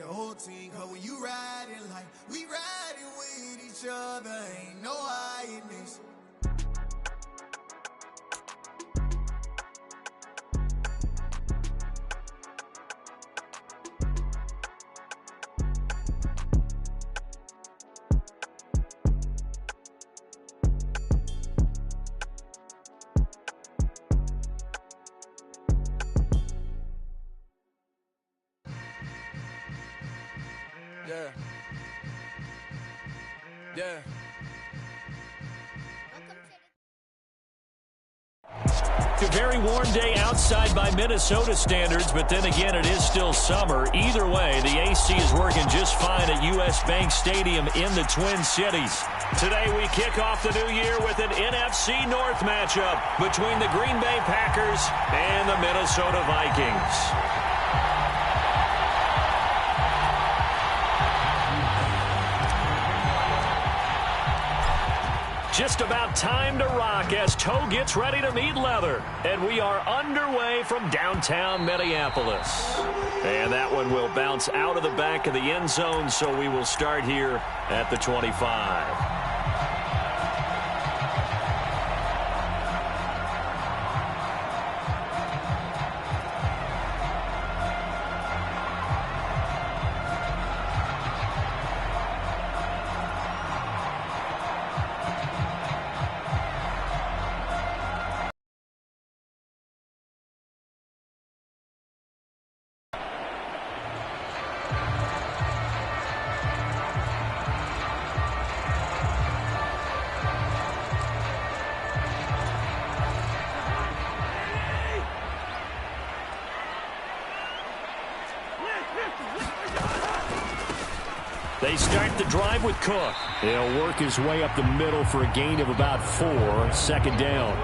the whole team. Cause when you riding like we riding with each other, ain't no hiding this. Yeah. A very warm day outside by Minnesota standards, but then again, it is still summer. Either way, the AC is working just fine at U.S. Bank Stadium in the Twin Cities. Today, we kick off the new year with an NFC North matchup between the Green Bay Packers and the Minnesota Vikings. Just about time to rock as toe gets ready to meet leather. And we are underway from downtown Minneapolis. And that one will bounce out of the back of the end zone, so we will start here at the 25. They start the drive with Cook. He'll work his way up the middle for a gain of about 4, second down.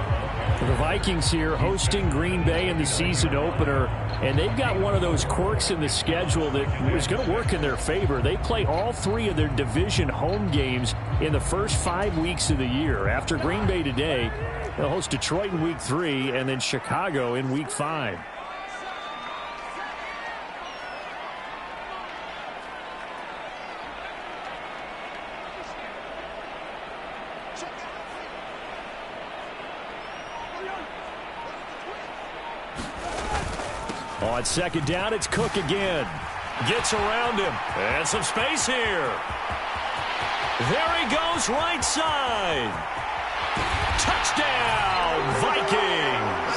The Vikings here hosting Green Bay in the season opener, and they've got one of those quirks in the schedule that is going to work in their favor. They play all 3 of their division home games in the first 5 weeks of the year. After Green Bay today, they'll host Detroit in week 3 and then Chicago in week 5. On second down, it's Cook again. Gets around him. And some space here. There he goes, right side. Touchdown, Vikings.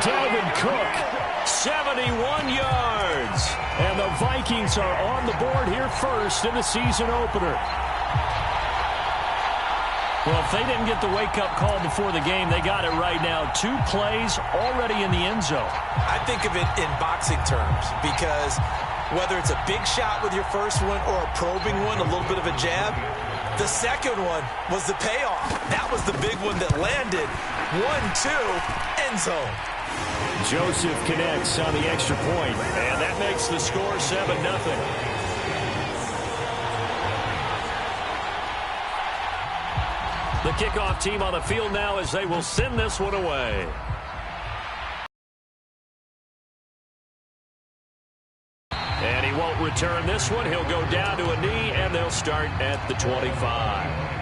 Dalvin Cook, 71 yards. And the Vikings are on the board here first in the season opener. Well, if they didn't get the wake-up call before the game, they got it right now. 2 plays already in the end zone. I think of it in boxing terms because whether it's a big shot with your first one or a probing one, a little bit of a jab, the second one was the payoff. That was the big one that landed. 1-2, end zone. Joseph connects on the extra point, and that makes the score 7-0. The kickoff team on the field now as they will send this one away. And he won't return this one. He'll go down to a knee, and they'll start at the 25.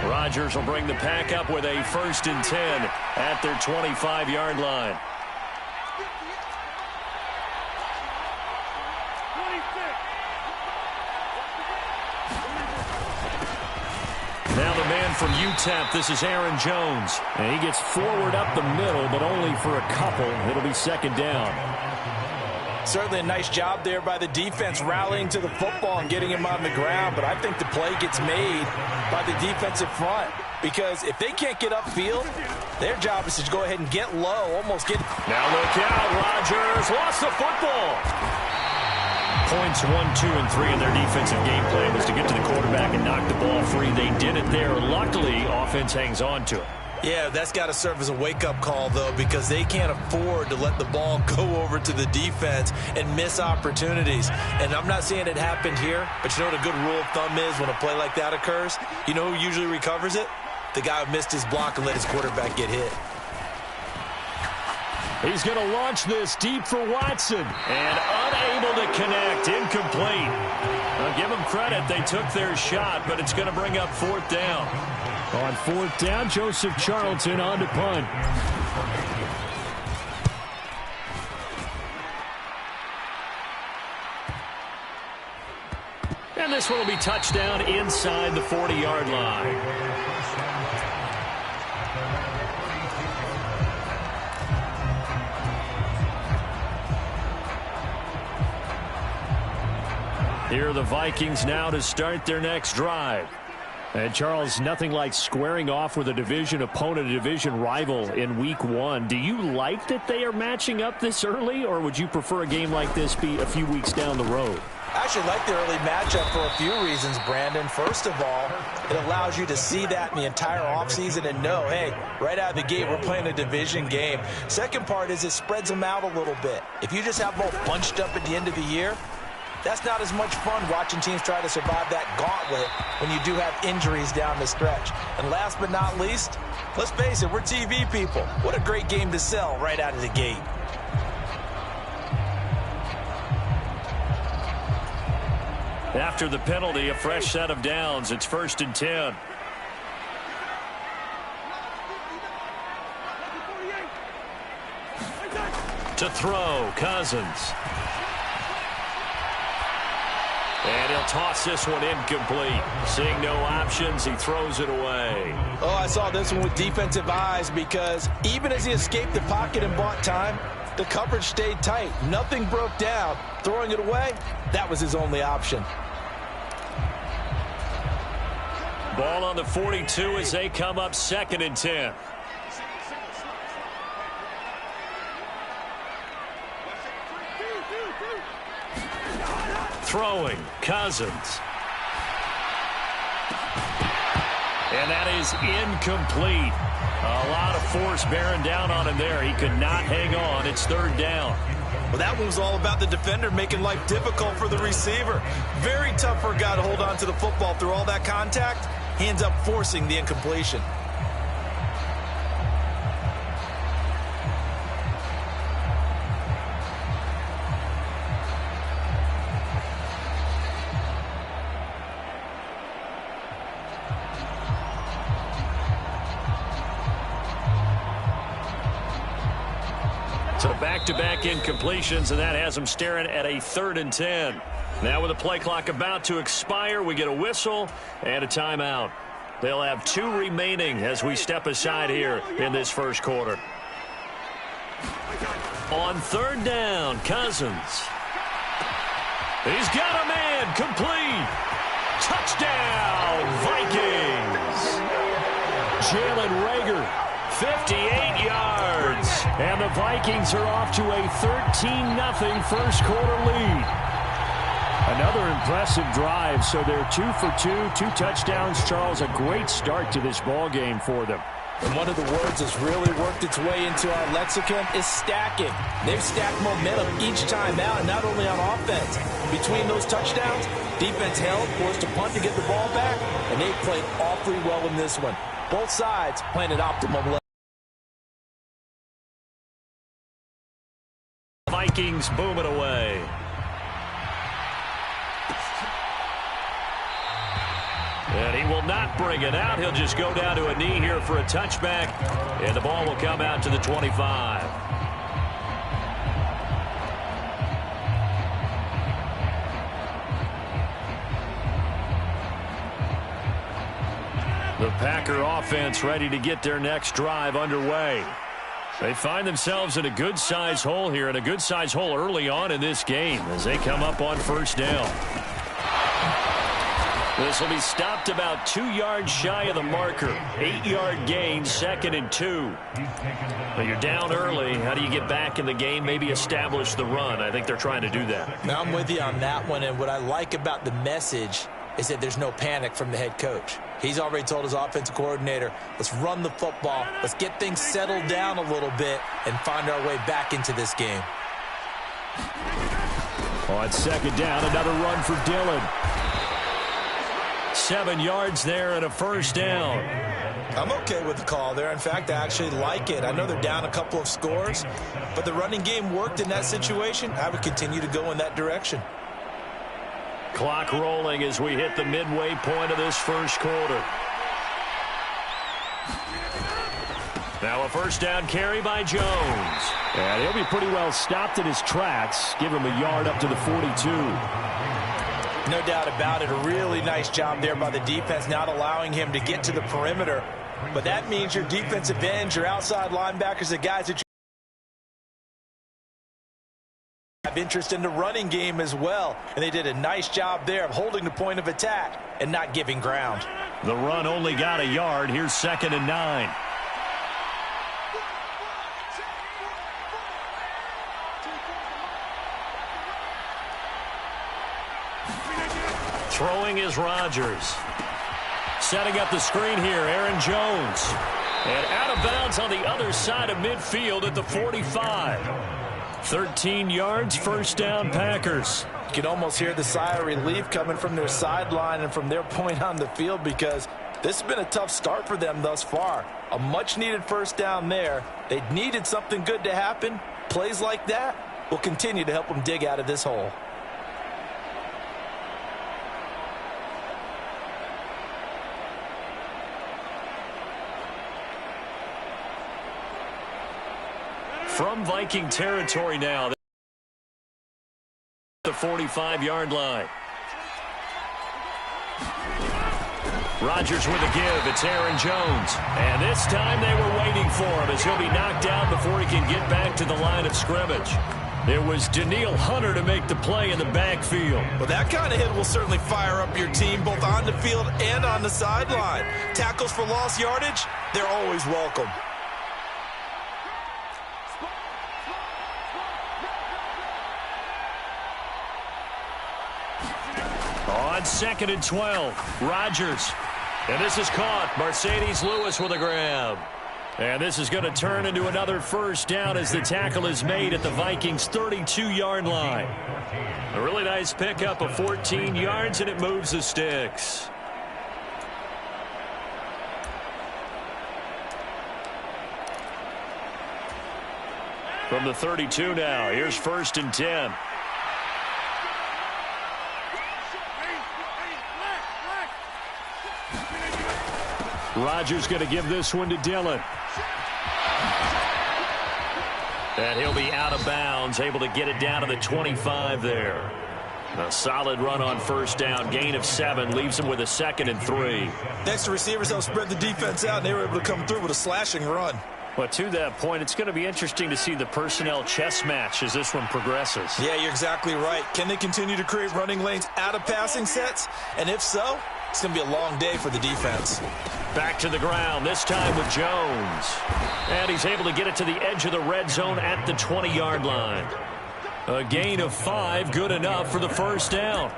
Rodgers will bring the pack up with a 1st and 10 at their 25-yard line. Now the man from UTEP, this is Aaron Jones. And he gets forward up the middle, but only for a couple. It'll be second down. Certainly a nice job there by the defense rallying to the football and getting him on the ground, but I think the play gets made by the defensive front because if they can't get upfield, their job is to go ahead and get low, almost get... Now look out, Rodgers lost the football. Points 1, 2, and 3 in their defensive game plan was to get to the quarterback and knock the ball free. They did it there. Luckily, offense hangs on to it. Yeah, that's got to serve as a wake-up call, though, because they can't afford to let the ball go over to the defense and miss opportunities. And I'm not saying it happened here, but you know what a good rule of thumb is when a play like that occurs? You know who usually recovers it? The guy who missed his block and let his quarterback get hit. He's going to launch this deep for Watson. And unable to connect. Incomplete. I'll give them credit. They took their shot, but it's going to bring up fourth down. On fourth down, Joseph Charlton on to punt. And this one will be touchdown inside the 40-yard line. Here are the Vikings now to start their next drive. And, Charles, nothing like squaring off with a division opponent, a division rival in Week 1. Do you like that they are matching up this early, or would you prefer a game like this be a few weeks down the road? I actually like the early matchup for a few reasons, Brandon. First of all, it allows you to see that in the entire offseason and know, hey, right out of the gate, we're playing a division game. Second part is it spreads them out a little bit. If you just have them all bunched up at the end of the year, that's not as much fun watching teams try to survive that gauntlet when you do have injuries down the stretch. And last but not least, let's face it, we're TV people. What a great game to sell right out of the gate. After the penalty, a fresh set of downs. It's 1st and 10. To throw, Cousins. And he'll toss this one incomplete. Seeing no options, he throws it away. Oh, I saw this one with defensive eyes because even as he escaped the pocket and bought time, the coverage stayed tight. Nothing broke down. Throwing it away, that was his only option. Ball on the 42 as they come up 2nd and 10. Throwing, Cousins. And that is incomplete. A lot of force bearing down on him there. He could not hang on. It's 3rd down. Well, that one was all about the defender making life difficult for the receiver. Very tough for a guy to hold on to the football through all that contact. He ends up forcing the incompletion. So back-to-back incompletions, and that has them staring at a 3rd and 10. Now with the play clock about to expire, we get a whistle and a timeout. They'll have 2 remaining as we step aside here in this first quarter. On 3rd down, Cousins. He's got a man, complete. Touchdown, Vikings. Jalen Reagor. 58 yards. And the Vikings are off to a 13-0 first quarter lead. Another impressive drive, so they're 2 for 2, 2 touchdowns. Charles, a great start to this ball game for them. And one of the words that's really worked its way into our lexicon is stacking. They've stacked momentum each time out, not only on offense. Between those touchdowns, defense held, forced to punt to get the ball back, and they played awfully well in this one. Both sides playing at optimum level. Vikings boom it away. And he will not bring it out. He'll just go down to a knee here for a touchback. And the ball will come out to the 25. The Packer offense ready to get their next drive underway. They find themselves in a good-sized hole here, and a good-sized hole early on in this game as they come up on 1st down. This will be stopped about 2 yards shy of the marker. 8-yard gain, 2nd and 2. But you're down early. How do you get back in the game? Maybe establish the run. I think they're trying to do that. Now I'm with you on that one, and what I like about the message is that there's no panic from the head coach. He's already told his offensive coordinator, let's run the football, let's get things settled down a little bit and find our way back into this game. On second down, another run for Dillon. 7 yards there and a first down. I'm okay with the call there. In fact, I actually like it. I know they're down a couple of scores, but the running game worked in that situation. I would continue to go in that direction. Clock rolling as we hit the midway point of this first quarter. Now a first down carry by Jones. And he'll be pretty well stopped in his tracks. Give him a yard up to the 42. No doubt about it. A really nice job there by the defense, not allowing him to get to the perimeter. But that means your defensive ends, your outside linebackers, the guys that you have interest in the running game as well. And they did a nice job there of holding the point of attack and not giving ground. The run only got a yard. Here's 2nd and 9. Throwing is Rodgers. Setting up the screen here, Aaron Jones. And out of bounds on the other side of midfield at the 45. 13 yards, first down, Packers. You can almost hear the sigh of relief coming from their sideline and from their point on the field, because this has been a tough start for them thus far. A much-needed first down there. They needed something good to happen. Plays like that will continue to help them dig out of this hole. From Viking territory now, the 45-yard line. Rodgers with a give. It's Aaron Jones. And this time they were waiting for him as he'll be knocked down before he can get back to the line of scrimmage. It was Danielle Hunter to make the play in the backfield. Well, that kind of hit will certainly fire up your team both on the field and on the sideline. Tackles for lost yardage, they're always welcome. On 2nd and 12, Rodgers. And this is caught. Mercedes Lewis with a grab. And this is going to turn into another first down as the tackle is made at the Vikings' 32-yard line. A really nice pickup of 14 yards, and it moves the sticks. From the 32 now, here's 1st and 10. Rodgers going to give this one to Dillon. And he'll be out of bounds, able to get it down to the 25 there. A solid run on first down. Gain of 7 leaves him with a 2nd and 3. Thanks to receivers, they'll spread the defense out, and they were able to come through with a slashing run. Well, to that point, it's going to be interesting to see the personnel chess match as this one progresses. Yeah, you're exactly right. Can they continue to create running lanes out of passing sets? And if so, it's going to be a long day for the defense. Back to the ground, this time with Jones. And he's able to get it to the edge of the red zone at the 20-yard line. A gain of 5, good enough for the first down.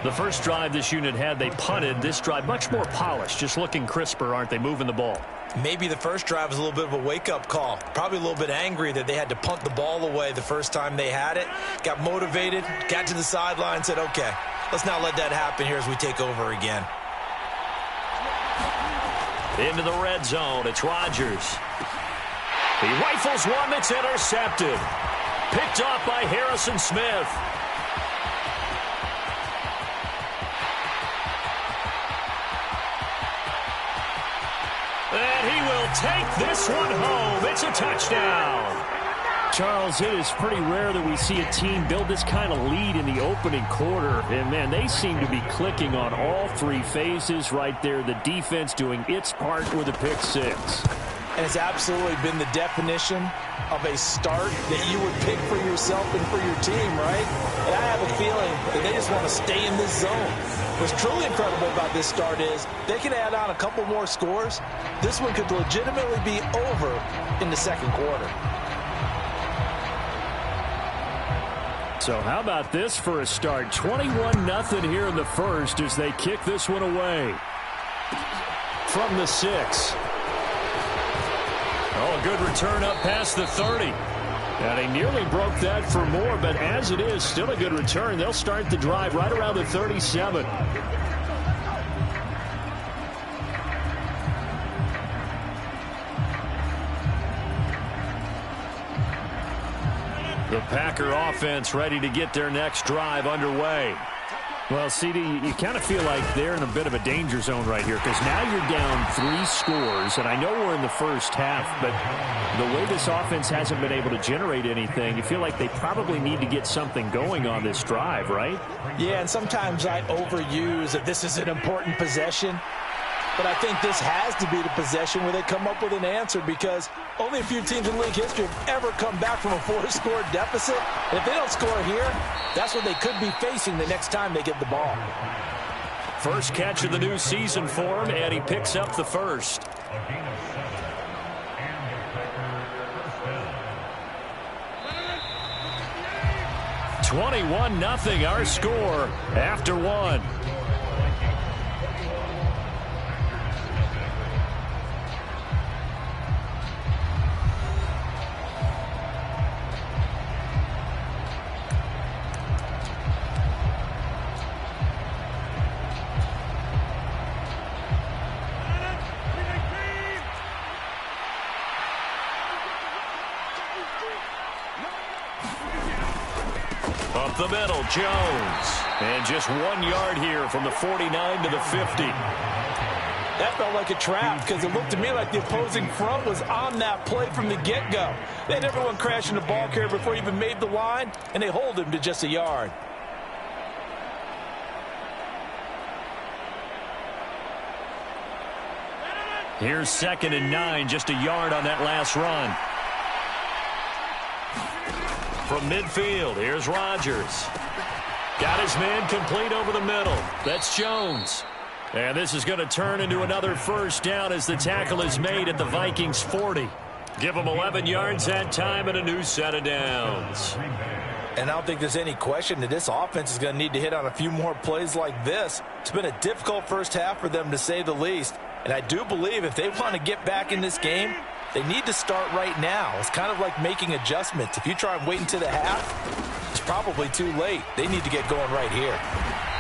The first drive this unit had, they punted. This drive, much more polished, just looking crisper, aren't they, moving the ball? Maybe the first drive was a little bit of a wake-up call. Probably a little bit angry that they had to punt the ball away the first time they had it. Got motivated, got to the sideline, said, okay, let's not let that happen here as we take over again. Into the red zone, it's Rodgers. He rifles one that's intercepted. Picked off by Harrison Smith. And he will take this one home. It's a touchdown. Charles, it is pretty rare that we see a team build this kind of lead in the opening quarter. And, man, they seem to be clicking on all 3 phases right there. The defense doing its part with a pick 6. And it's absolutely been the definition of a start that you would pick for yourself and for your team, right? And I have a feeling that they just want to stay in this zone. What's truly incredible about this start is they can add on a couple more scores. This one could legitimately be over in the second quarter. So how about this for a start? 21-0 here in the first as they kick this one away. From the 6. Oh, a good return up past the 30. And he nearly broke that for more, but as it is, still a good return. They'll start the drive right around the 37. The Packer offense ready to get their next drive underway. Well, CD, you kind of feel like they're in a bit of a danger zone right here because now you're down 3 scores, and I know we're in the first half, but the way this offense hasn't been able to generate anything, you feel like they probably need to get something going on this drive, right? Yeah, and sometimes I overuse that this is an important possession. But I think this has to be the possession where they come up with an answer because only a few teams in league history have ever come back from a 4-score deficit. And if they don't score here, that's what they could be facing the next time they get the ball. First catch of the new season for him, and he picks up the first. $21-0 our score after 1. Up the middle, Jones. And just 1 yard here from the 49 to the 50. That felt like a trap because it looked to me like the opposing front was on that play from the get-go. They had everyone crashing the ball carrier before he even made the line, and they hold him to just a yard. Here's 2nd and 9, just a yard on that last run. From midfield, here's Rodgers. Got his man complete over the middle. That's Jones. And this is going to turn into another first down as the tackle is made at the Vikings 40. Give them 11 yards that time and a new set of downs. And I don't think there's any question that this offense is going to need to hit on a few more plays like this. It's been a difficult first half for them, to say the least. And I do believe if they want to get back in this game, they need to start right now. It's kind of like making adjustments. If you try and wait until the half, it's probably too late. They need to get going right here.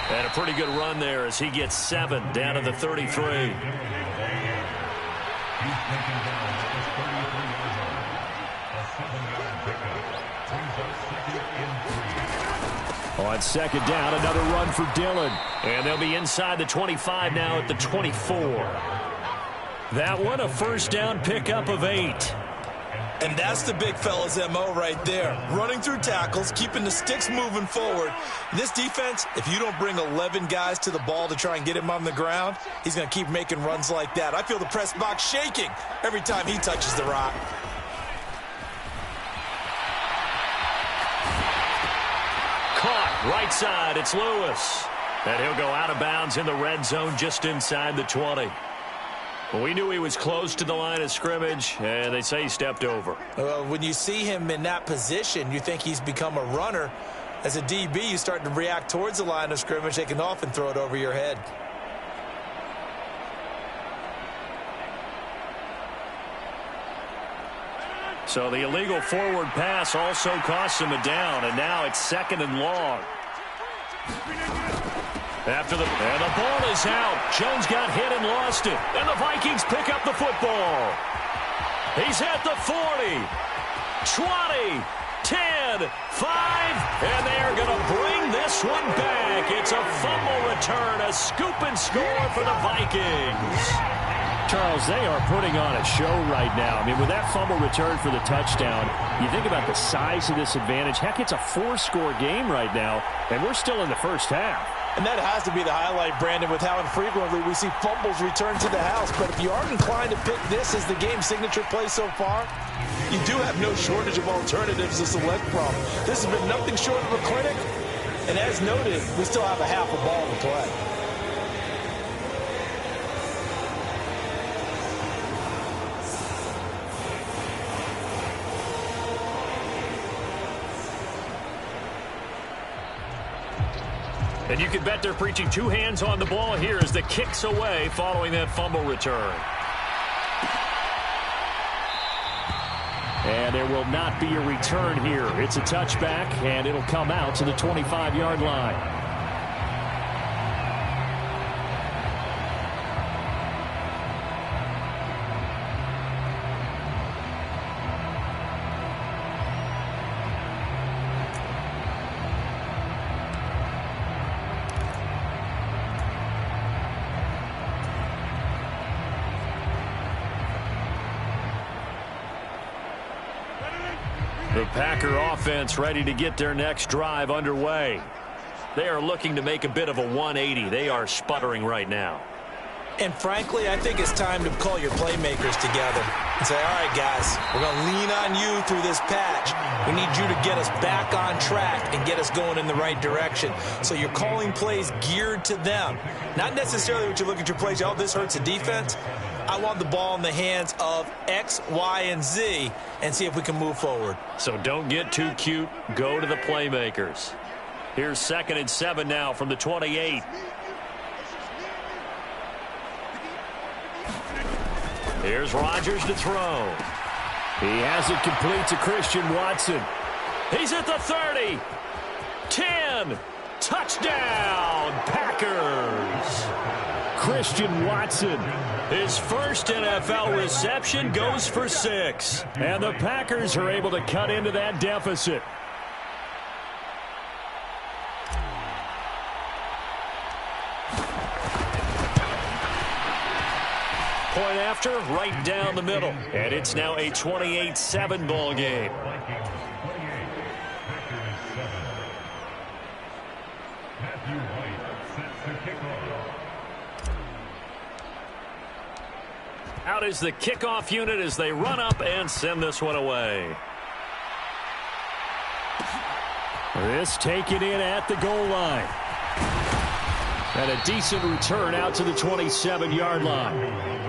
And a pretty good run there as he gets 7 down to the 33. On 2nd down, another run for Dillon. And they'll be inside the 25 now at the 24. That one, a first down pickup of 8. And that's the big fella's MO right there. Running through tackles, keeping the sticks moving forward. This defense, if you don't bring 11 guys to the ball to try and get him on the ground, he's going to keep making runs like that. I feel the press box shaking every time he touches the rock. Caught right side, it's Lewis. And he'll go out of bounds in the red zone just inside the 20. Well, we knew he was close to the line of scrimmage, and they say he stepped over. When you see him in that position, you think he's become a runner. As a DB, you start to react towards the line of scrimmage. They can often throw it over your head. So the illegal forward pass also costs him a down, and now it's 2nd and long. And the ball is out. Jones got hit and lost it. And the Vikings pick up the football. He's at the 40, 20, 10, 5, and they're going to bring this one back. It's a fumble return, a scoop and score for the Vikings. Charles, they are putting on a show right now. I mean, with that fumble return for the touchdown, you think about the size of this advantage. Heck, it's a 4-score game right now, and we're still in the first half. And that has to be the highlight, Brandon, with how infrequently we see fumbles return to the house. But if you aren't inclined to pick this as the game's signature play so far, you do have no shortage of alternatives to select from. This has been nothing short of a clinic. And as noted, we still have a half a ball to play. And you can bet they're preaching two hands on the ball here as the kick's away following that fumble return. And there will not be a return here. It's a touchback, and it'll come out to the 25-yard line. The Packer offense ready to get their next drive underway. They are looking to make a bit of a 180. They are sputtering right now. And frankly, I think it's time to call your playmakers together and say, all right, guys, we're going to lean on you through this patch. We need you to get us back on track and get us going in the right direction. So you're calling plays geared to them. Not necessarily what you look at your plays, oh, this hurts the defense. I want the ball in the hands of X, Y, and Z and see if we can move forward. So don't get too cute. Go to the playmakers. Here's 2nd and 7 now from the 28. Here's Rodgers to throw. He has it complete to Christian Watson. He's at the 30. 10. Touchdown, Packers. Christian Watson, his first NFL reception, goes for 6. And the Packers are able to cut into that deficit. Point after, right down the middle. And it's now a 28-7 ball game. Out is the kickoff unit as they run up and send this one away. This taken in at the goal line. And a decent return out to the 27-yard line.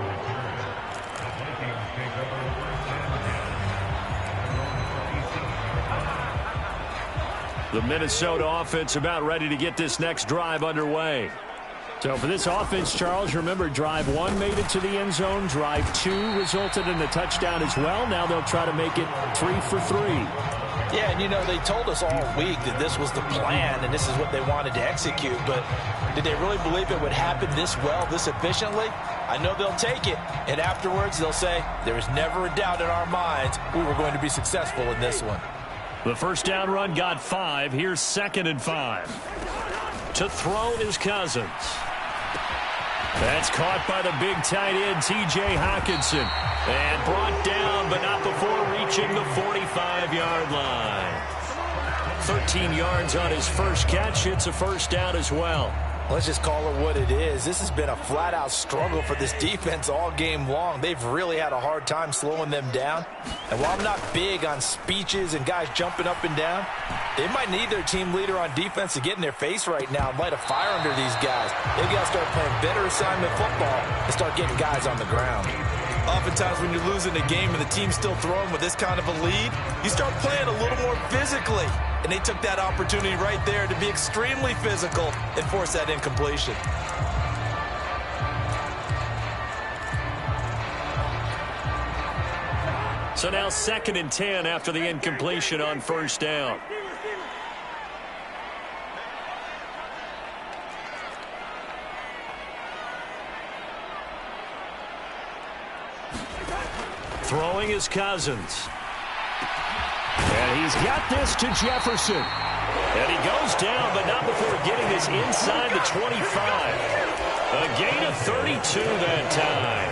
The Minnesota offense about ready to get this next drive underway. So for this offense, Charles, remember, drive 1 made it to the end zone. Drive 2 resulted in a touchdown as well. Now they'll try to make it 3 for 3. Yeah, and you know, they told us all week that this was the plan and this is what they wanted to execute. But did they really believe it would happen this well, this efficiently? I know they'll take it. And afterwards, they'll say, there was never a doubt in our minds we were going to be successful in this one. The first down run got 5. Here's 2nd and 5. To throw is Cousins. That's caught by the big tight end, T.J. Hockenson. And brought down, but not before reaching the 45-yard line. 13 yards on his first catch. It's a first down as well. Let's just call it what it is. This has been a flat-out struggle for this defense all game long. They've really had a hard time slowing them down. And while I'm not big on speeches and guys jumping up and down, they might need their team leader on defense to get in their face right now and light a fire under these guys. They've got to start playing better assignment football and start getting guys on the ground. Oftentimes when you're losing a game and the team's still throwing with this kind of a lead, you start playing a little more physically. And they took that opportunity right there to be extremely physical and force that incompletion. So now 2nd and 10 after the incompletion on first down. Throwing is Cousins. And he's got this to Jefferson. And he goes down, but not before getting this inside the 25. A gain of 32 that time.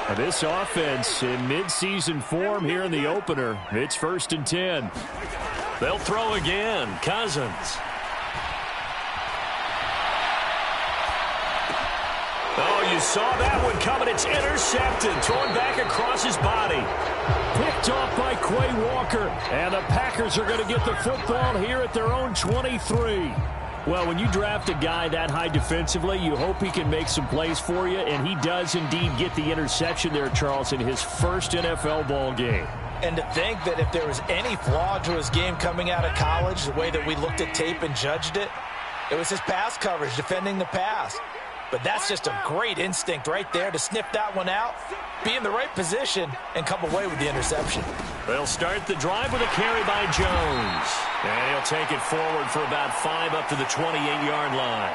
Now this offense in midseason form here in the opener. It's 1st and 10. They'll throw again. Cousins. Oh, you saw that one coming. It's intercepted. Thrown back across his body. Picked off by Quay Walker. And the Packers are going to get the football here at their own 23. Well, when you draft a guy that high defensively, you hope he can make some plays for you. And he does indeed get the interception there, Charles, in his first NFL ball game. And to think that if there was any flaw to his game coming out of college, the way that we looked at tape and judged it, It was his pass coverage, defending the pass. But that's just a great instinct right there to sniff that one out, be in the right position, and come away with the interception. They'll start the drive with a carry by Jones. And he'll take it forward for about 5 up to the 28-yard line.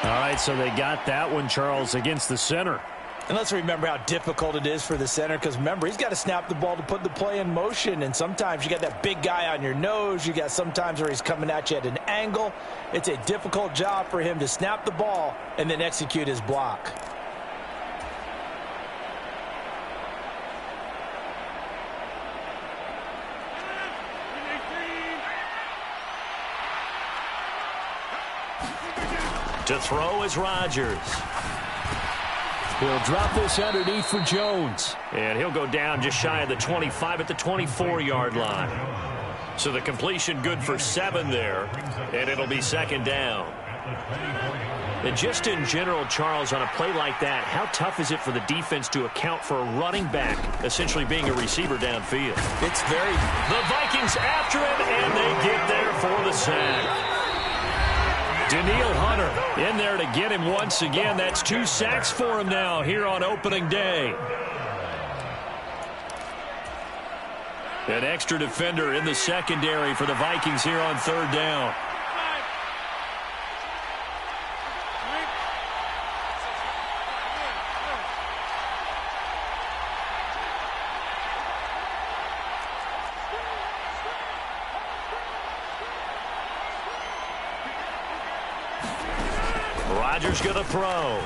All right, so they got that one, Charles, against the center. And let's remember how difficult it is for the center, because remember, he's got to snap the ball to put the play in motion, and sometimes you got that big guy on your nose. You got sometimes where he's coming at you at an angle. It's a difficult job for him to snap the ball and then execute his block. To throw is Rodgers. He'll drop this underneath for Jones. And he'll go down just shy of the 25 at the 24-yard line. So the completion good for 7 there. And it'll be second down. And just in general, Charles, on a play like that, how tough is it for the defense to account for a running back essentially being a receiver downfield? It's very... The Vikings after him, and they get there for the sack. Daniil Hunter in there to get him once again. That's 2 sacks for him now here on opening day. An extra defender in the secondary for the Vikings here on third down. Rodgers going to throw.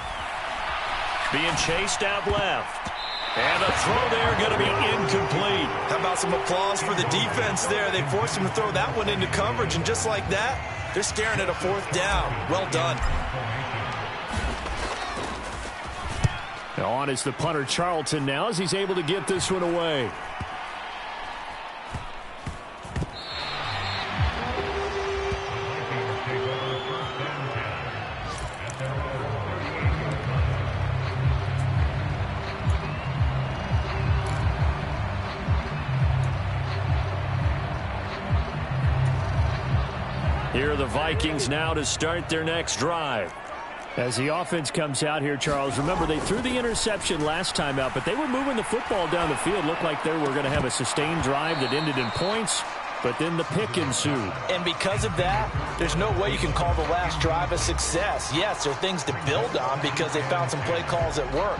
Being chased out left. And a throw there going to be incomplete. How about some applause for the defense there? They forced him to throw that one into coverage, and just like that, they're staring at a 4th down. Well done. On is the punter Charlton now as he's able to get this one away. Here are the Vikings now to start their next drive. As the offense comes out here, Charles, remember they threw the interception last time out, but they were moving the football down the field. Looked like they were going to have a sustained drive that ended in points, but then the pick ensued. And because of that, there's no way you can call the last drive a success. Yes, there are things to build on because they found some play calls that work.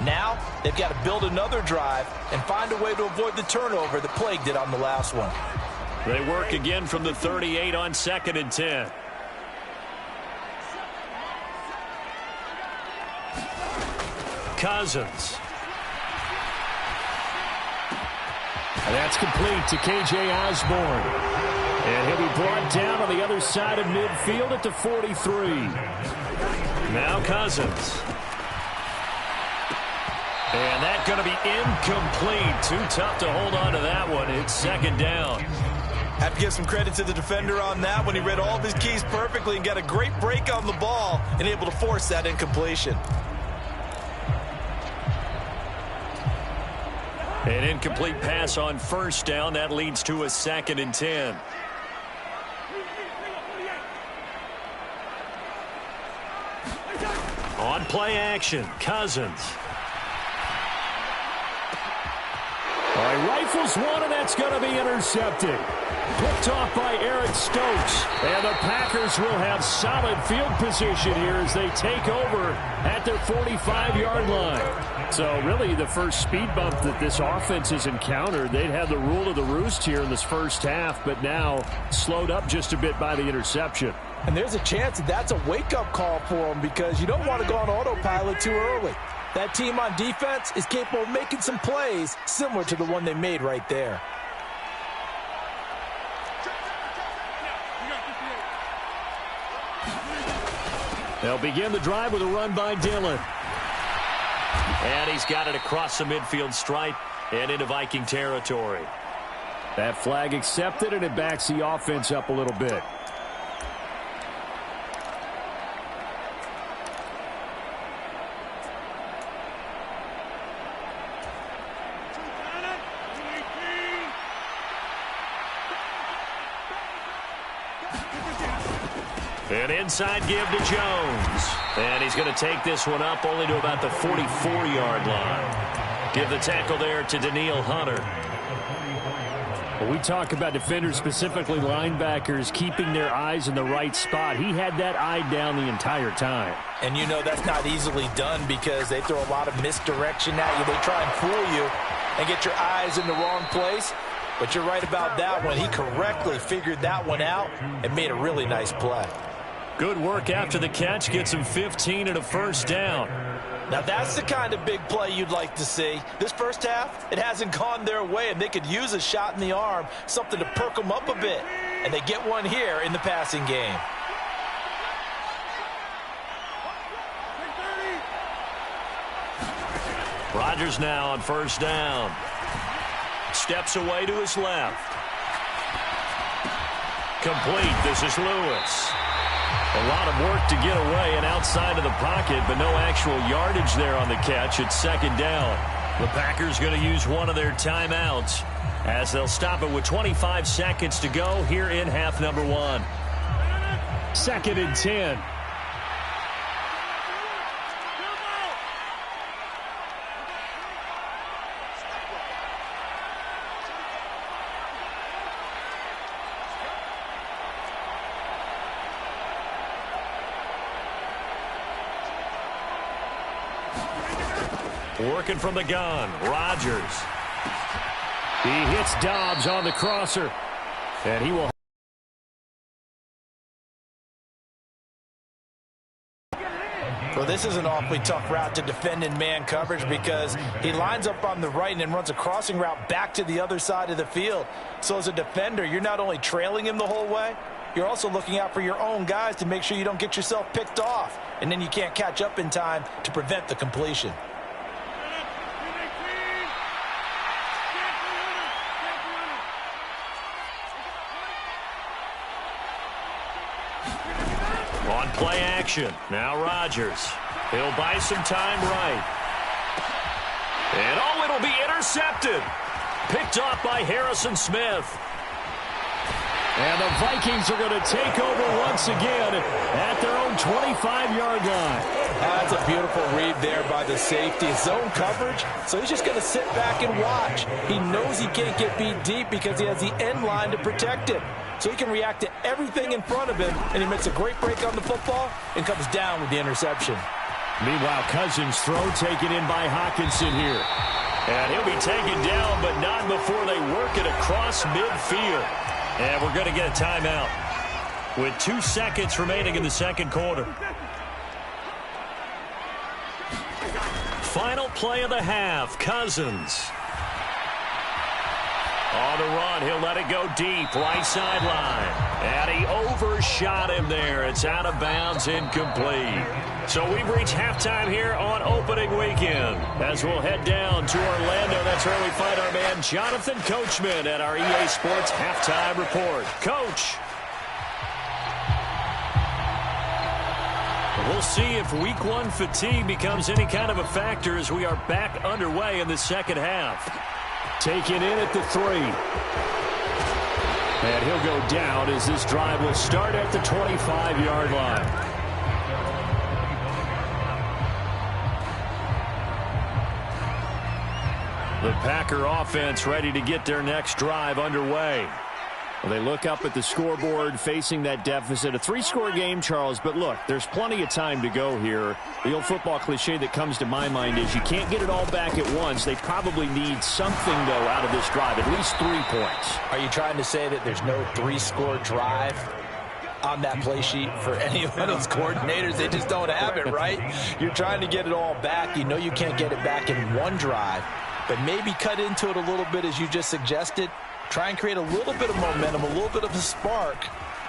Now, they've got to build another drive and find a way to avoid the turnover that plagued it on the last one. They work again from the 38 on 2nd and 10. Cousins. And that's complete to K.J. Osborne. And he'll be brought down on the other side of midfield at the 43. Now Cousins. And that's going to be incomplete. Too tough to hold on to that one. It's second down. Have to give some credit to the defender on that one. He read all of his keys perfectly and got a great break on the ball and able to force that incompletion. An incomplete pass on first down. That leads to a 2nd and 10. On play action, Cousins. All right, rifles one, and that's going to be intercepted. Picked off by Eric Stokes. And the Packers will have solid field position here as they take over at their 45-yard line. So really the first speed bump that this offense has encountered. They'd had the rule of the roost here in this first half, but now slowed up just a bit by the interception. And there's a chance that that's a wake-up call for them because you don't want to go on autopilot too early. That team on defense is capable of making some plays similar to the one they made right there. They'll begin the drive with a run by Dillon. And he's got it across the midfield stripe and into Viking territory. That flag accepted, and it backs the offense up a little bit. An inside give to Jones. And he's going to take this one up only to about the 44-yard line. Give the tackle there to Danielle Hunter. Well, we talk about defenders, specifically linebackers, keeping their eyes in the right spot. He had that eye down the entire time. And you know that's not easily done because they throw a lot of misdirection at you. They try and fool you and get your eyes in the wrong place. But you're right about that one. He correctly figured that one out and made a really nice play. Good work after the catch. Gets him 15 and a first down. Now that's the kind of big play you'd like to see. This first half, it hasn't gone their way, and they could use a shot in the arm, something to perk them up a bit. And they get one here in the passing game. Rodgers now on first down. Steps away to his left. Complete. This is Lewis. A lot of work to get away and outside of the pocket, but no actual yardage there on the catch. It's second down. The Packers going to use one of their timeouts as they'll stop it with 25 seconds to go here in half number one. 2nd and 10. Working from the gun, Rodgers. He hits Dobbs on the crosser, and he will. Well, this is an awfully tough route to defend in man coverage because he lines up on the right and then runs a crossing route back to the other side of the field. So as a defender, you're not only trailing him the whole way, you're also looking out for your own guys to make sure you don't get yourself picked off. And then you can't catch up in time to prevent the completion. On play action. Now Rodgers. He'll buy some time right. And oh, it'll be intercepted. Picked off by Harrison Smith. And the Vikings are going to take over once again at their own 25-yard line. That's a beautiful read there by the safety. Zone coverage, so he's just going to sit back and watch. He knows he can't get beat deep because he has the end line to protect him. So he can react to everything in front of him, and he makes a great break on the football and comes down with the interception. Meanwhile, Cousins' throw taken in by Hockenson here. And he'll be taken down, but not before they work it across midfield. And we're going to get a timeout with 2 seconds remaining in the second quarter. Final play of the half, Cousins. On the run, he'll let it go deep, right sideline. And he overshot him there. It's out of bounds, incomplete. So we've reached halftime here on opening weekend. As we'll head down to Orlando, that's where we find our man Jonathan Coachman at our EA Sports Halftime Report. Coach. We'll see if week one fatigue becomes any kind of a factor as we are back underway in the second half. Taken in at the 3. And he'll go down as this drive will start at the 25-yard line. The Packer offense ready to get their next drive underway. Well, they look up at the scoreboard facing that deficit. A 3-score game, Charles, but look, there's plenty of time to go here. The old football cliche that comes to my mind is you can't get it all back at once. They probably need something, though, out of this drive, at least 3 points. Are you trying to say that there's no 3-score drive on that play sheet for any of those coordinators? They just don't have it, right? You're trying to get it all back. You know you can't get it back in one drive, but maybe cut into it a little bit as you just suggested. Try and create a little bit of momentum, a little bit of a spark,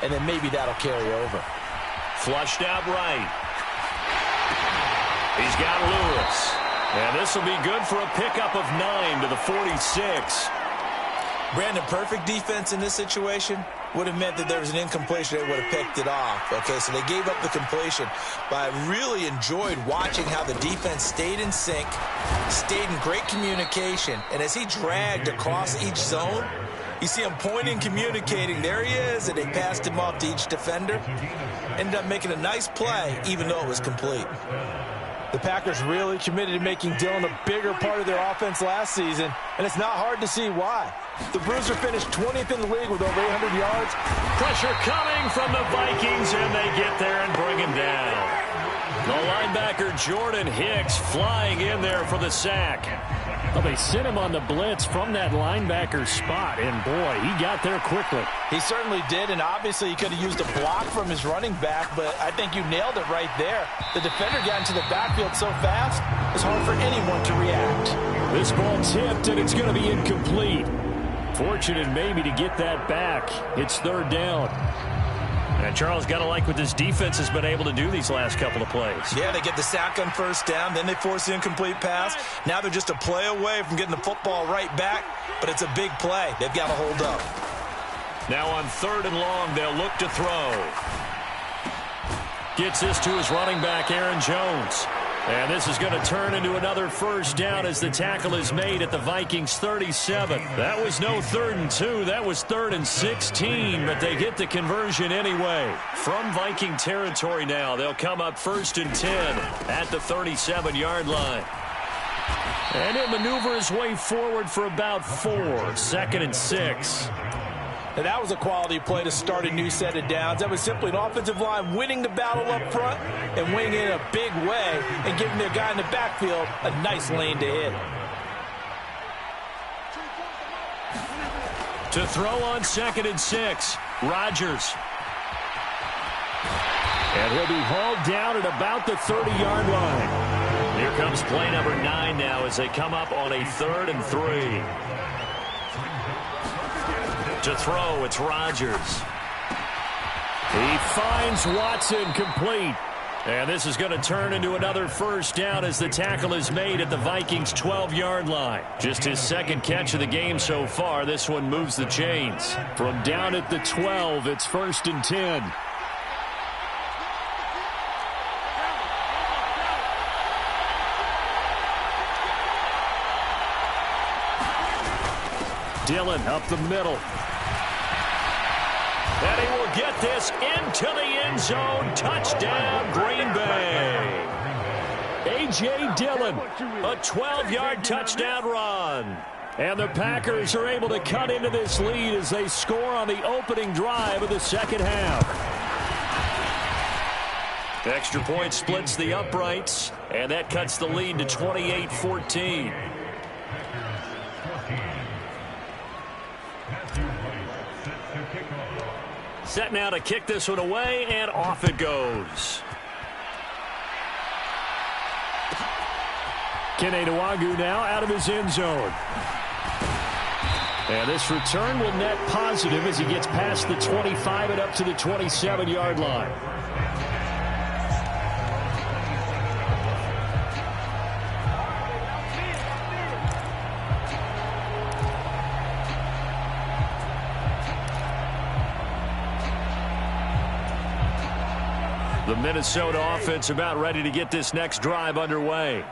and then maybe that'll carry over. Flushed out right. He's got Lewis. And this will be good for a pickup of 9 to the 46. Brandon, perfect defense in this situation would have meant that there was an incompletion. They would have picked it off. Okay, so they gave up the completion. But I really enjoyed watching how the defense stayed in sync, stayed in great communication. And as he dragged across each zone, You see him pointing, communicating. There he is, and they passed him off to each defender. Ended up making a nice play, even though it was complete. The Packers really committed to making Dillon a bigger part of their offense last season, and it's not hard to see why. The Bruiser finished 20th in the league with over 800 yards. Pressure coming from the Vikings, and they get there and bring him down. The linebacker Jordan Hicks flying in there for the sack. Well, they sent him on the blitz from that linebacker spot, and boy, he got there quickly. He certainly did, and obviously he could have used a block from his running back, but I think you nailed it right there. The defender got into the backfield so fast, it's hard for anyone to react. This ball tipped, and it's going to be incomplete. Fortunate maybe to get that back. It's third down. And Charles, got to like what this defense has been able to do these last couple of plays. Yeah, they get the sack on first down, then they force the incomplete pass. Now they're just a play away from getting the football right back, but it's a big play. They've got to hold up. Now on third and long, they'll look to throw. Gets this to his running back, Aaron Jones. And this is going to turn into another first down as the tackle is made at the Vikings 37. That was no 3rd and 2. That was 3rd and 16, but they get the conversion anyway. From Viking territory now, they'll come up 1st and 10 at the 37-yard line. And he'll maneuver his way forward for about 4, 2nd and 6. And that was a quality play to start a new set of downs. That was simply an offensive line winning the battle up front and winning it in a big way and giving their guy in the backfield a nice lane to hit. To throw on 2nd and 6, Rodgers. And he'll be hauled down at about the 30-yard line. Here comes play number 9 now as they come up on a 3rd and 3. To throw, it's Rodgers. He finds Watson complete. And this is going to turn into another first down as the tackle is made at the Vikings' 12-yard line. Just his 2nd catch of the game so far. This one moves the chains. From down at the 12, it's 1st and 10. Dillon up the middle. And he will get this into the end zone. Touchdown, Green Bay. A.J. Dillon, a 12-yard touchdown run. And the Packers are able to cut into this lead as they score on the opening drive of the second half. The extra point splits the uprights, and that cuts the lead to 28-14. Set now to kick this one away, and off it goes. Kene Nwangwu now out of his end zone. And this return will net positive as he gets past the 25 and up to the 27-yard line. The Minnesota offense about ready to get this next drive underway.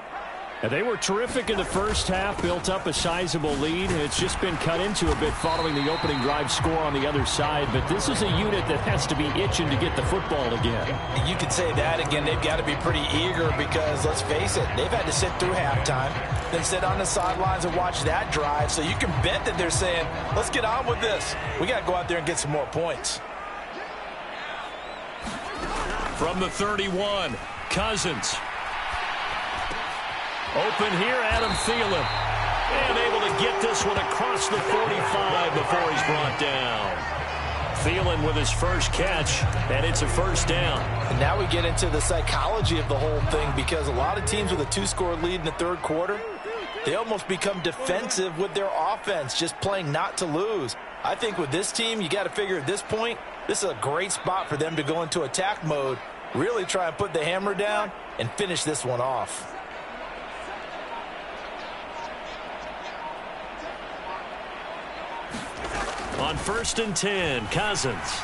And they were terrific in the first half, built up a sizable lead. It's just been cut into a bit following the opening drive score on the other side. But this is a unit that has to be itching to get the football again. You could say that again. They've got to be pretty eager because, let's face it, they've had to sit through halftime, then sit on the sidelines and watch that drive. So you can bet that they're saying, let's get on with this. We got to go out there and get some more points. From the 31, Cousins. Open here, Adam Thielen. And able to get this one across the 45 before he's brought down. Thielen with his first catch, and it's a first down. And now we get into the psychology of the whole thing because a lot of teams with a 2-score lead in the third quarter, they almost become defensive with their offense, just playing not to lose. I think with this team, you got to figure at this point, this is a great spot for them to go into attack mode, really try and put the hammer down and finish this one off. On 1st and 10, Cousins.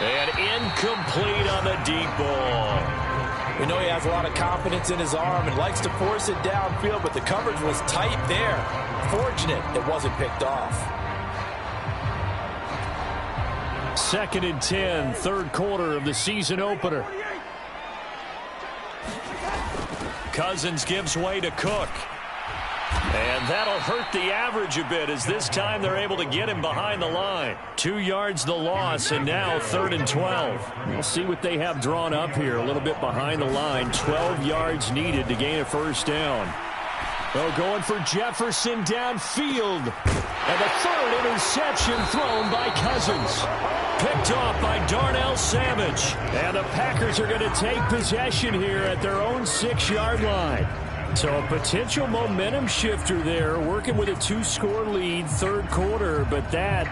And incomplete on the deep ball. We know he has a lot of confidence in his arm and likes to force it downfield, but the coverage was tight there. Fortunate it wasn't picked off. 2nd and 10, third quarter of the season opener. Cousins gives way to Cook. And that'll hurt the average a bit as this time they're able to get him behind the line. 2 yards the loss, and now 3rd and 12. We'll see what they have drawn up here. A little bit behind the line. 12 yards needed to gain a first down. They're going for Jefferson downfield. And the 3rd interception thrown by Cousins. Picked off by Darnell Savage. And the Packers are going to take possession here at their own 6-yard line. So a potential momentum shifter there, working with a 2-score lead, third quarter, but that,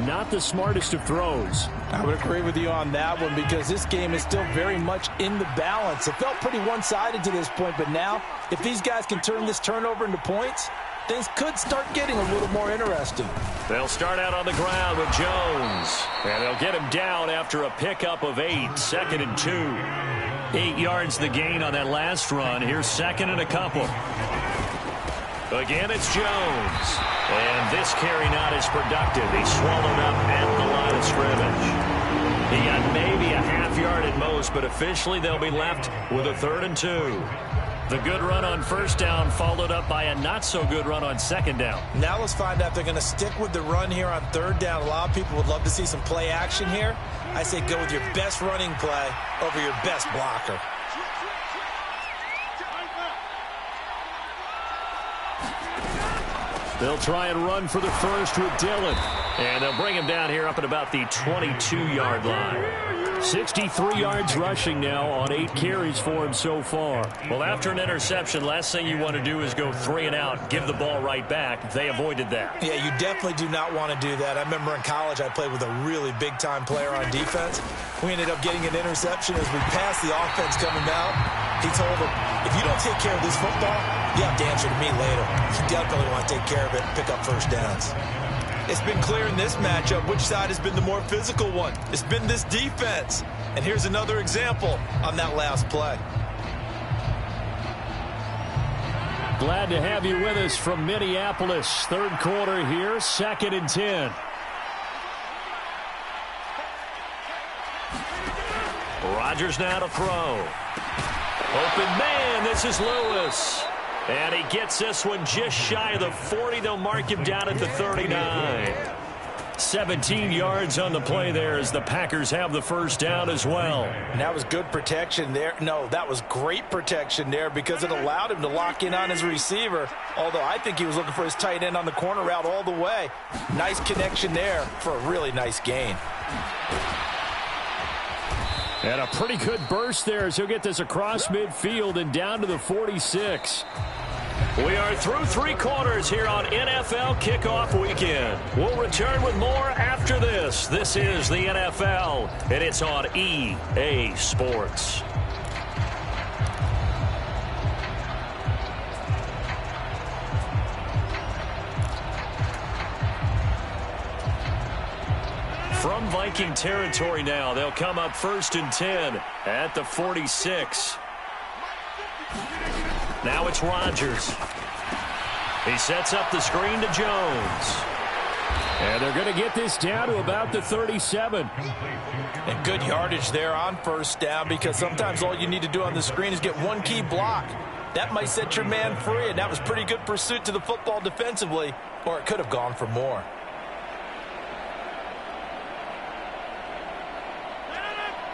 not the smartest of throws. I would agree with you on that one because this game is still very much in the balance. It felt pretty one-sided to this point, but now, if these guys can turn this turnover into points, things could start getting a little more interesting. They'll start out on the ground with Jones, and they'll get him down after a pickup of 8, 2nd and 2. 8 yards the gain on that last run. Here's 2nd and a couple. Again, it's Jones. And this carry not as productive. He's swallowed up at the line of scrimmage. He got maybe a half yard at most, but officially they'll be left with a 3rd and 2. The good run on first down followed up by a not-so-good run on second down. Now let's find out if they're going to stick with the run here on 3rd down. A lot of people would love to see some play action here. I say go with your best running play over your best blocker. They'll try and run for the first with Dillon. And they'll bring him down here up at about the 22-yard line. 63 yards rushing now on 8 carries for him so far. Well, after an interception, last thing you want to do is go 3 and out, give the ball right back. They avoided that. Yeah, you definitely do not want to do that. I remember in college I played with a really big-time player on defense. We ended up getting an interception as we passed the offense coming out. He told him, if you don't take care of this football, you have to answer to me later. You definitely want to take care of it and pick up first downs. It's been clear in this matchup which side has been the more physical one. It's been this defense. And here's another example on that last play. Glad to have you with us from Minneapolis. Third quarter here, 2nd and 10. Rodgers now to throw. Open man, this is Lewis. And he gets this one just shy of the 40. They'll mark him down at the 39. 17 yards on the play there as the Packers have the first down as well. And that was good protection there. No, that was great protection there because it allowed him to lock in on his receiver. Although I think he was looking for his tight end on the corner route all the way. Nice connection there for a really nice gain. And a pretty good burst there as he'll get this across midfield and down to the 46. We are through 3 quarters here on NFL Kickoff Weekend. We'll return with more after this. This is the NFL, and it's on EA Sports. From Viking territory now, they'll come up 1st and 10 at the 46. Now it's Rodgers. He sets up the screen to Jones. And they're going to get this down to about the 37. And good yardage there on first down because sometimes all you need to do on the screen is get one key block. That might set your man free, and that was pretty good pursuit to the football defensively, or it could have gone for more.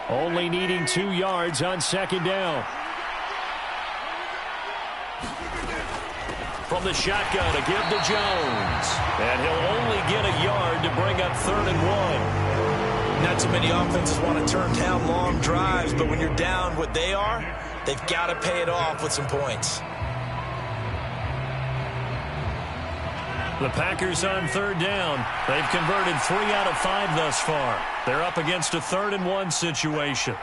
Only needing 2 yards on second down. From the shotgun, a give to Jones. And he'll only get a yard to bring up 3rd and 1. Not too many offenses want to turn down long drives, but when you're down what they are, they've got to pay it off with some points. The Packers on 3rd down. They've converted 3 out of 5 thus far. They're up against a 3rd and 1 situation.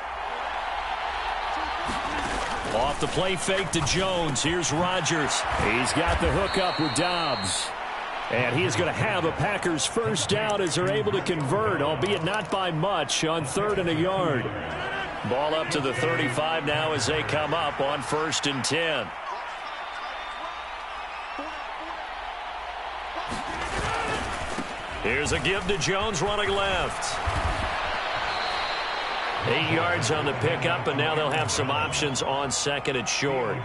Off the play fake to Jones. Here's Rodgers. He's got the hook up with Dobbs. And he is going to have a Packers first down as they're able to convert, albeit not by much, on 3rd and a yard. Ball up to the 35 now as they come up on 1st and 10. Here's a give to Jones running left. 8 yards on the pickup, and now they'll have some options on second and short.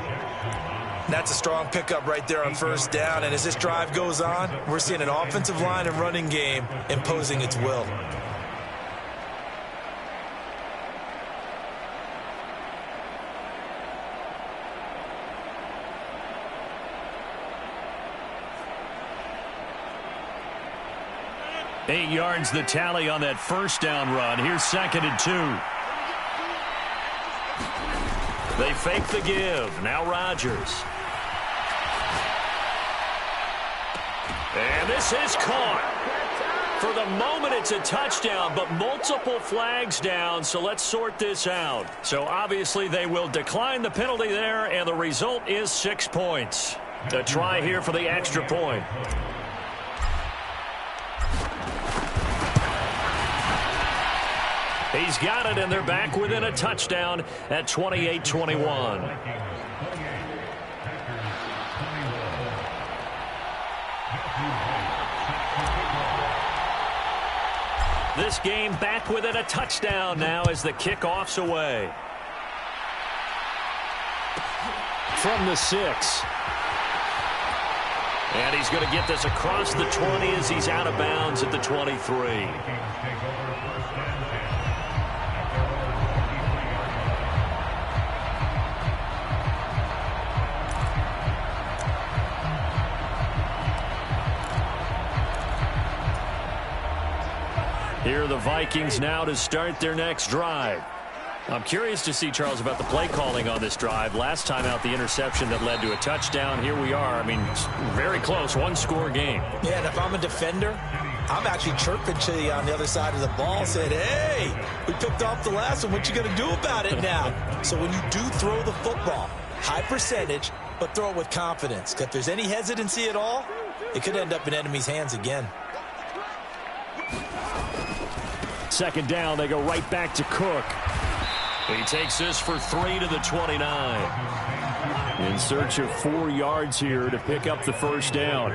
That's a strong pickup right there on first down, and as this drive goes on, we're seeing an offensive line and running game imposing its will. Eight yards the tally on that first down run. Here's second and 2. They fake the give. Now Rodgers. And this is caught. For the moment, it's a touchdown, but multiple flags down, so let's sort this out. So obviously they will decline the penalty there, and the result is 6 points. A try here for the extra point. He's got it, and they're back within a touchdown at 28-21. This game back within a touchdown now as the kickoff's away. From the 6. And he's going to get this across the 20 as he's out of bounds at the 23. Here are the Vikings now to start their next drive. I'm curious to see, Charles, about the play calling on this drive. Last time out, the interception that led to a touchdown. Here we are. I mean, very close, one-score game. Yeah, and if I'm a defender, I'm actually chirping to you on the other side of the ball, saying, hey, we picked off the last one. What you going to do about it now? So when you do throw the football, high percentage, but throw it with confidence. If there's any hesitancy at all, it could end up in enemy's hands again. Second down, they go right back to Cook. He takes this for 3 to the 29. In search of 4 yards here to pick up the first down.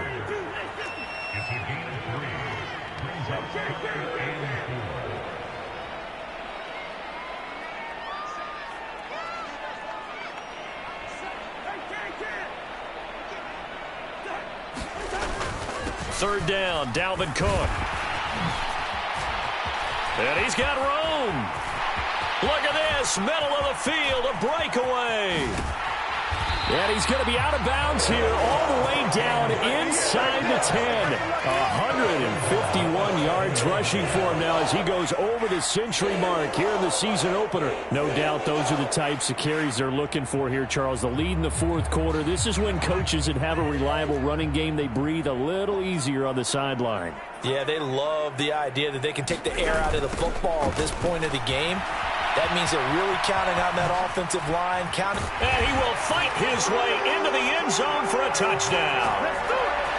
Third down, Dalvin Cook. And he's got room. Look at this, middle of the field, a breakaway. And he's going to be out of bounds here all the way down inside the 10. 151 yards rushing for him now as he goes over the century mark here in the season opener. No doubt those are the types of carries they're looking for here, Charles. The lead in the fourth quarter. This is when coaches that have a reliable running game, they breathe a little easier on the sideline. Yeah, they love the idea that they can take the air out of the football at this point of the game. That means they're really counting on that offensive line. And he will fight his way into the end zone for a touchdown.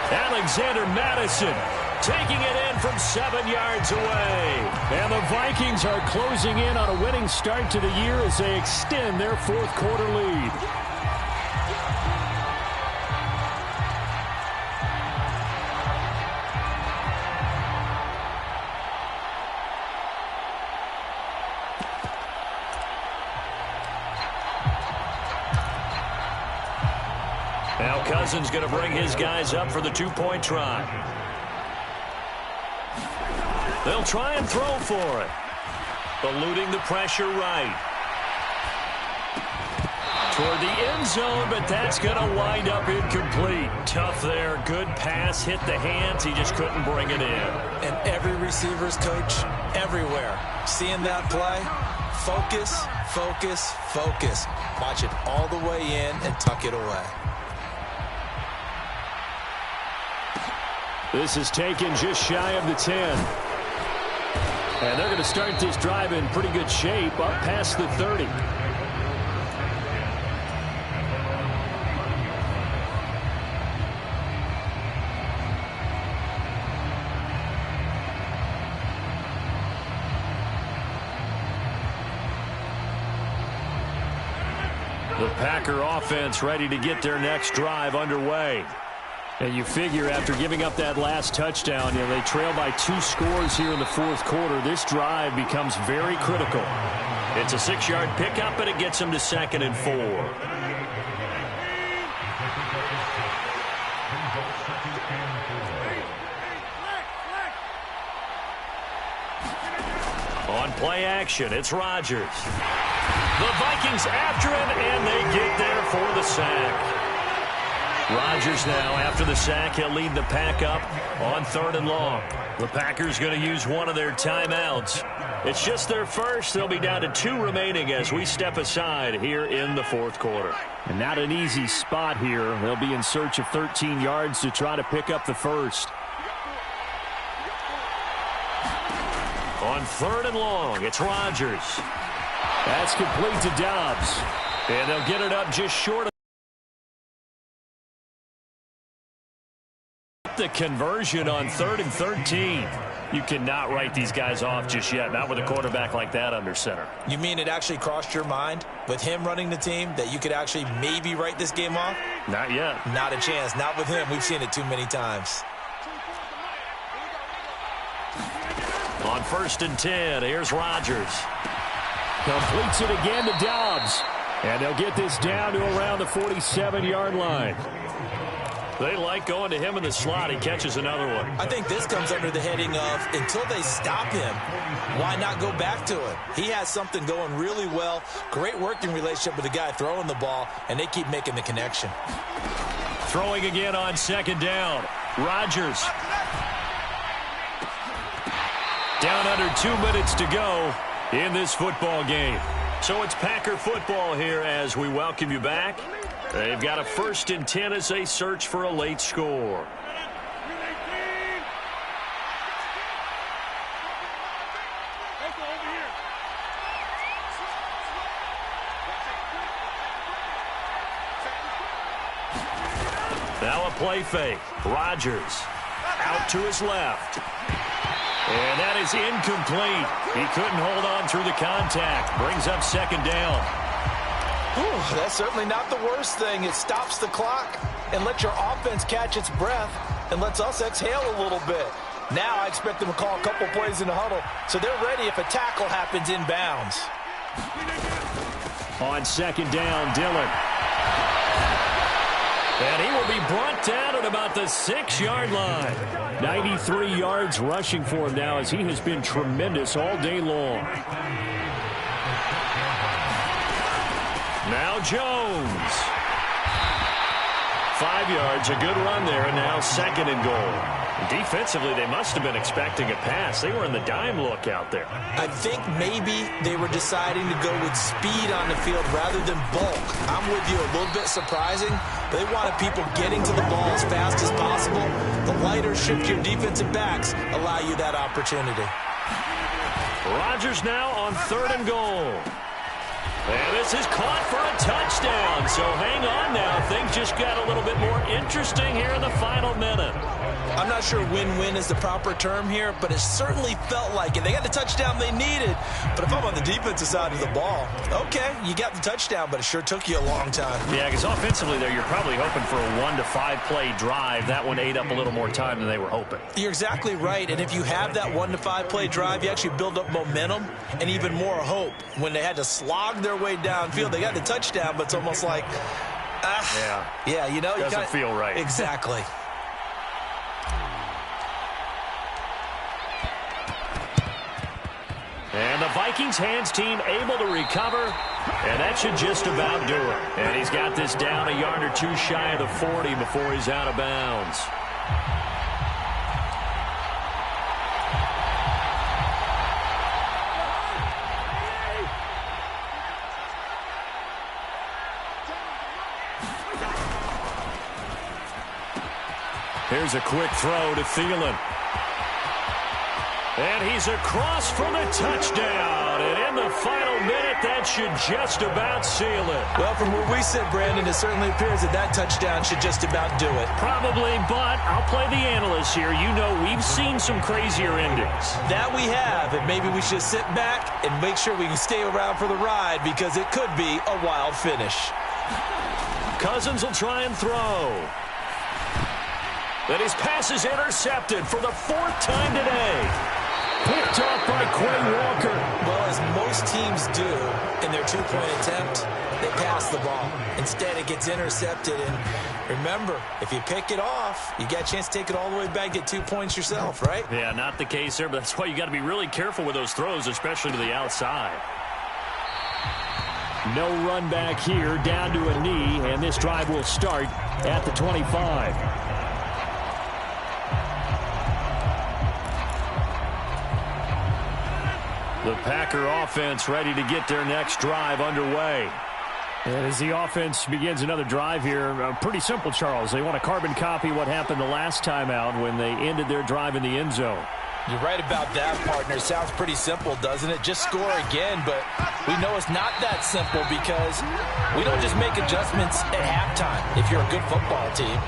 Alexander Madison taking it in from 7 yards away. And the Vikings are closing in on a winning start to the year as they extend their fourth quarter lead. Now Cousins going to bring his guys up for the two-point try. They'll try and throw for it. Eluding the pressure right. Toward the end zone, but that's going to wind up incomplete. Tough there. Good pass. Hit the hands. He just couldn't bring it in. And every receiver's coach everywhere. Seeing that play, focus, focus, focus. Watch it all the way in and tuck it away. This is taken just shy of the 10. And they're going to start this drive in pretty good shape up past the 30. The Packer offense ready to get their next drive underway. And you figure after giving up that last touchdown, they trail by 2 scores here in the fourth quarter. This drive becomes very critical. It's a 6-yard pickup, and it gets him to 2nd and 4. On play action, it's Rodgers. The Vikings after him, and they get there for the sack. Rodgers now, after the sack, he'll lead the pack up on 3rd and long. The Packers going to use one of their timeouts. It's just their first. They'll be down to 2 remaining as we step aside here in the 4th quarter. And not an easy spot here. They'll be in search of 13 yards to try to pick up the first. On 3rd and long, it's Rodgers. That's complete to Dobbs. And they'll get it up just short of the conversion on 3rd and 13. You cannot write these guys off just yet, not with a quarterback like that under center. You mean it actually crossed your mind with him running the team that you could actually maybe write this game off? Not yet. Not a chance. Not with him. We've seen it too many times. On 1st and 10, here's Rodgers. Completes it again to Dobbs. And they'll get this down to around the 47-yard line. They like going to him in the slot. He catches another one. I think this comes under the heading of until they stop him, why not go back to it? He has something going really well. Great working relationship with the guy throwing the ball, and they keep making the connection. Throwing again on 2nd down. Rodgers. Down under 2 minutes to go in this football game. So it's Packer football here as we welcome you back. They've got a 1st and 10 as they search for a late score. Now a play fake. Rodgers out to his left. And that is incomplete. He couldn't hold on through the contact. Brings up 2nd down. Ooh, that's certainly not the worst thing. It stops the clock and lets your offense catch its breath and lets us exhale a little bit. Now I expect them to call a couple plays in the huddle so they're ready if a tackle happens inbounds. On 2nd down, Dillon. And he will be brought down at about the 6-yard line. 93 yards rushing for him now as he has been tremendous all day long. Now Jones. 5 yards, a good run there, and now 2nd and goal. Defensively, they must have been expecting a pass. They were in the dime look out there. I think maybe they were deciding to go with speed on the field rather than bulk. I'm with you, a little bit surprising. They wanted people getting to the ball as fast as possible. The lighter shift your defensive backs allow you that opportunity. Rodgers now on 3rd and goal. And this is caught for a touchdown. So hang on now. Things just got a little bit more interesting here in the final minute. I'm not sure win-win is the proper term here, but it certainly felt like it. They got the touchdown they needed. But if I'm on the defensive side of the ball, okay, you got the touchdown, but it sure took you a long time. Yeah, because offensively there, you're probably hoping for a 1 to 5 play drive. That one ate up a little more time than they were hoping. You're exactly right. And if you have that 1 to 5 play drive, you actually build up momentum and even more hope. When they had to slog their way downfield, they got the touchdown, but it's almost like, yeah, you know, doesn't feel right. Exactly. And the Vikings hands team able to recover, and that should just about do it. And he's got this down a yard or two shy of the 40 before he's out of bounds. Here's a quick throw to Thielen. And he's across for the touchdown. And in the final minute, that should just about seal it. Well, from where we sit, Brandon, it certainly appears that that touchdown should just about do it. Probably, but I'll play the analyst here. You know we've seen some crazier endings. That we have, and maybe we should sit back and make sure we can stay around for the ride because it could be a wild finish. Cousins will try and throw. And his pass is intercepted for the 4th time today. Picked off by Quay Walker. Well, as most teams do in their two-point attempt, they pass the ball. Instead, it gets intercepted. And remember, if you pick it off, you got a chance to take it all the way back, get 2 points yourself, right? Yeah, not the case there, but that's why you got to be really careful with those throws, especially to the outside. No run back here, down to a knee, and this drive will start at the 25. The Packer offense ready to get their next drive underway. And as the offense begins another drive here, pretty simple, Charles. They want to carbon copy what happened the last time out when they ended their drive in the end zone. You're right about that, partner. Sounds pretty simple, doesn't it? Just score again, but we know it's not that simple because we don't just make adjustments at halftime if you're a good football team.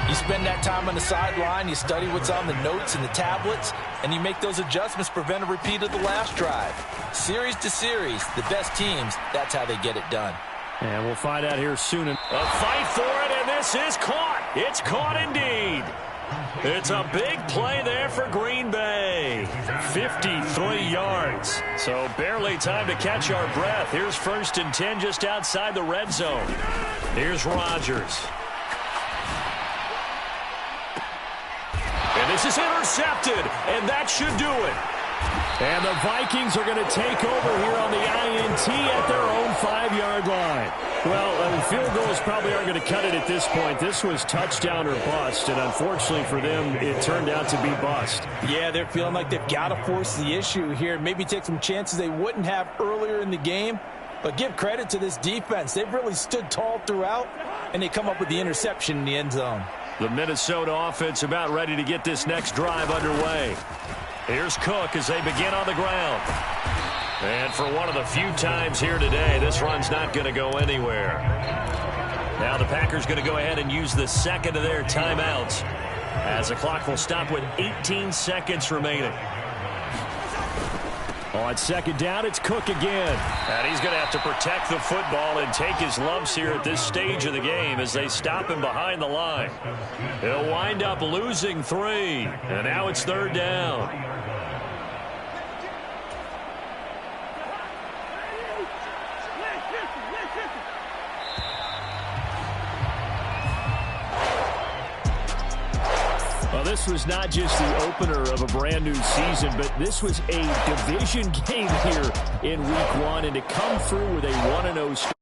You spend that time on the sideline, you study what's on the notes and the tablets, and you make those adjustments, prevent a repeat of the last drive. Series to series, the best teams, that's how they get it done. And we'll find out here soon. A fight for it, and this is caught. It's caught indeed. It's a big play there for Green Bay. 53 yards. So barely time to catch our breath. Here's 1st and 10 just outside the red zone. Here's Rodgers. And this is intercepted, and that should do it. And the Vikings are going to take over here on the INT at their own 5-yard line. Well, field goals probably aren't going to cut it at this point. This was touchdown or bust, and unfortunately for them, it turned out to be bust. Yeah, they're feeling like they've got to force the issue here, maybe take some chances they wouldn't have earlier in the game. But give credit to this defense. They've really stood tall throughout, and they come up with the interception in the end zone. The Minnesota offense about ready to get this next drive underway. Here's Cook as they begin on the ground. And for one of the few times here today, this run's not going to go anywhere. Now the Packers going to go ahead and use the second of their timeouts as the clock will stop with 18 seconds remaining. On 2nd down, it's Cook again. And he's going to have to protect the football and take his lumps here at this stage of the game as they stop him behind the line. He'll wind up losing 3. And now it's 3rd down. Well, this was not just the opener of a brand new season, but this was a division game here in week 1, and to come through with a 1-0 start.